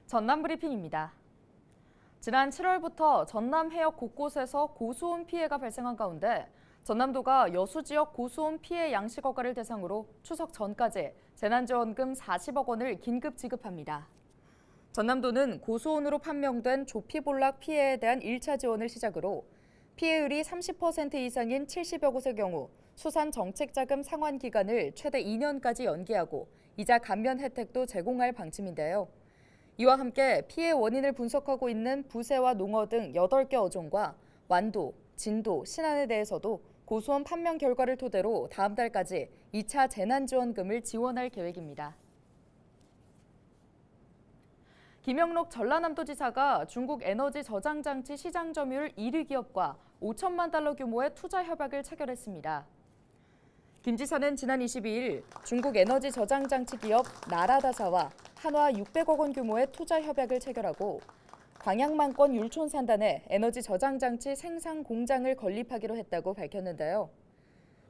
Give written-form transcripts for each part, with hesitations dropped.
전남 브리핑입니다. 지난 7월부터 전남 해역 곳곳에서 고수온 피해가 발생한 가운데 전남도가 여수 지역 고수온 피해 양식 허가를 대상으로 추석 전까지 재난지원금 40억 원을 긴급 지급합니다. 전남도는 고수온으로 판명된 조피볼락 피해에 대한 1차 지원을 시작으로 피해율이 30% 이상인 70여 곳의 경우 수산 정책자금 상환 기간을 최대 2년까지 연기하고 이자 감면 혜택도 제공할 방침인데요. 이와 함께 피해 원인을 분석하고 있는 부세와 농어 등 8개 어종과 완도, 진도, 신안에 대해서도 고수온 판명 결과를 토대로 다음 달까지 2차 재난지원금을 지원할 계획입니다. 김영록 전라남도지사가 중국 에너지 저장 장치 시장 점유율 1위 기업과 5천만 달러 규모의 투자 협약을 체결했습니다. 김 지사는 지난 22일 중국 에너지 저장 장치 기업 나라다사와 한화 600억 원 규모의 투자 협약을 체결하고 광양만권 율촌산단에 에너지 저장 장치 생산 공장을 건립하기로 했다고 밝혔는데요.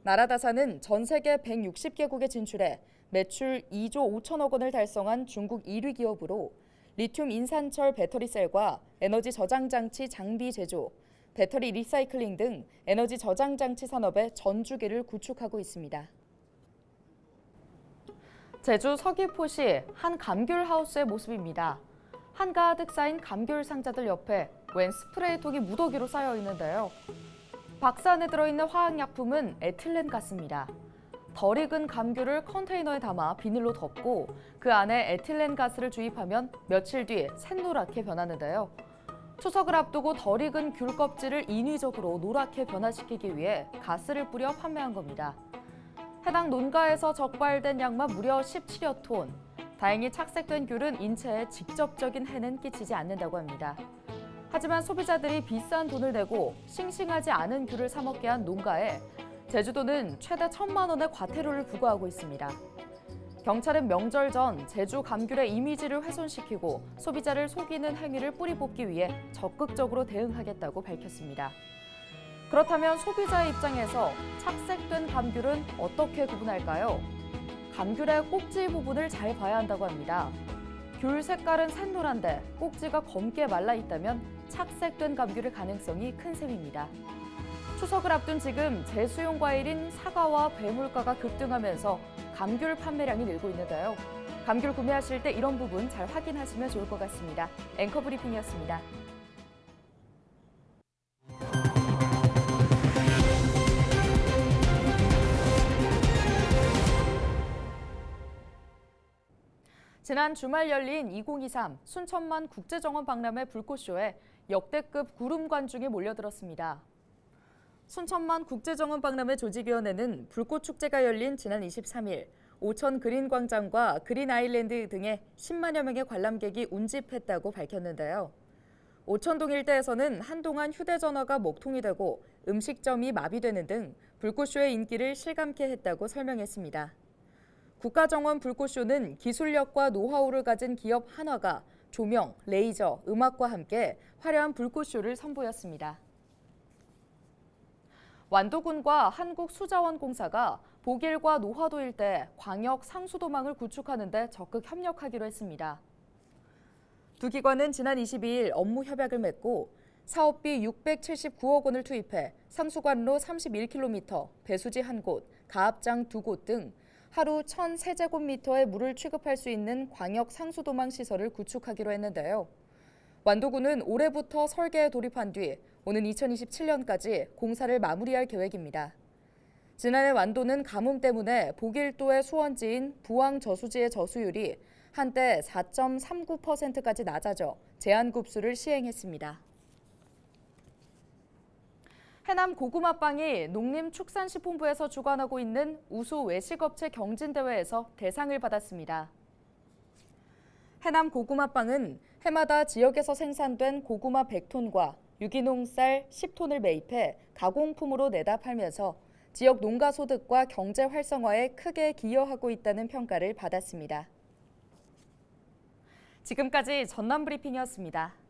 나라다사는 전 세계 160개국에 진출해 매출 2조 5천억 원을 달성한 중국 1위 기업으로 리튬 인산철 배터리셀과 에너지 저장 장치 장비 제조, 배터리 리사이클링 등 에너지 저장 장치 산업의 전주기를 구축하고 있습니다. 제주 서귀포시 한 감귤 하우스의 모습입니다. 한가득 쌓인 감귤 상자들 옆에 웬 스프레이통이 무더기로 쌓여 있는데요. 박스 안에 들어있는 화학약품은 에틸렌가스입니다. 덜 익은 감귤을 컨테이너에 담아 비닐로 덮고 그 안에 에틸렌가스를 주입하면 며칠 뒤 샛노랗게 변하는데요. 추석을 앞두고 덜 익은 귤 껍질을 인위적으로 노랗게 변화시키기 위해 가스를 뿌려 판매한 겁니다. 해당 농가에서 적발된 양만 무려 17여 톤. 다행히 착색된 귤은 인체에 직접적인 해는 끼치지 않는다고 합니다. 하지만 소비자들이 비싼 돈을 내고 싱싱하지 않은 귤을 사 먹게 한 농가에 제주도는 최대 1,000만 원의 과태료를 부과하고 있습니다. 경찰은 명절 전 제주 감귤의 이미지를 훼손시키고 소비자를 속이는 행위를 뿌리 뽑기 위해 적극적으로 대응하겠다고 밝혔습니다. 그렇다면 소비자의 입장에서 착색된 감귤은 어떻게 구분할까요? 감귤의 꼭지 부분을 잘 봐야 한다고 합니다. 귤 색깔은 샛노란데 꼭지가 검게 말라 있다면 착색된 감귤일 가능성이 큰 셈입니다. 추석을 앞둔 지금 제수용 과일인 사과와 배물가가 급등하면서 감귤 판매량이 늘고 있는데요. 감귤 구매하실 때 이런 부분 잘 확인하시면 좋을 것 같습니다. 앵커 브리핑이었습니다. 지난 주말 열린 2023 순천만 국제정원 박람회 불꽃쇼에 역대급 구름 관중이 몰려들었습니다. 순천만 국제정원 박람회 조직위원회는 불꽃축제가 열린 지난 23일 오천 그린광장과 그린아일랜드 등에 10만여 명의 관람객이 운집했다고 밝혔는데요. 오천동 일대에서는 한동안 휴대전화가 먹통이 되고 음식점이 마비되는 등 불꽃쇼의 인기를 실감케 했다고 설명했습니다. 국가정원 불꽃쇼는 기술력과 노하우를 가진 기업 한화가 조명, 레이저, 음악과 함께 화려한 불꽃쇼를 선보였습니다. 완도군과 한국수자원공사가 보길과 노화도 일대 광역 상수도망을 구축하는 데 적극 협력하기로 했습니다. 두 기관은 지난 22일 업무 협약을 맺고 사업비 679억 원을 투입해 상수관로 31km, 배수지 1곳, 가압장 2곳 등 하루 1,003제곱미터의 물을 취급할 수 있는 광역 상수도망 시설을 구축하기로 했는데요. 완도군은 올해부터 설계에 돌입한 뒤 오는 2027년까지 공사를 마무리할 계획입니다. 지난해 완도는 가뭄 때문에 보길도의 수원지인 부왕저수지의 저수율이 한때 4.39%까지 낮아져 제한급수를 시행했습니다. 해남 고구마빵이 농림축산식품부에서 주관하고 있는 우수 외식업체 경진대회에서 대상을 받았습니다. 해남 고구마빵은 해마다 지역에서 생산된 고구마 100톤과 유기농 쌀 10톤을 매입해 가공품으로 내다 팔면서 지역 농가 소득과 경제 활성화에 크게 기여하고 있다는 평가를 받았습니다. 지금까지 전남 브리핑이었습니다.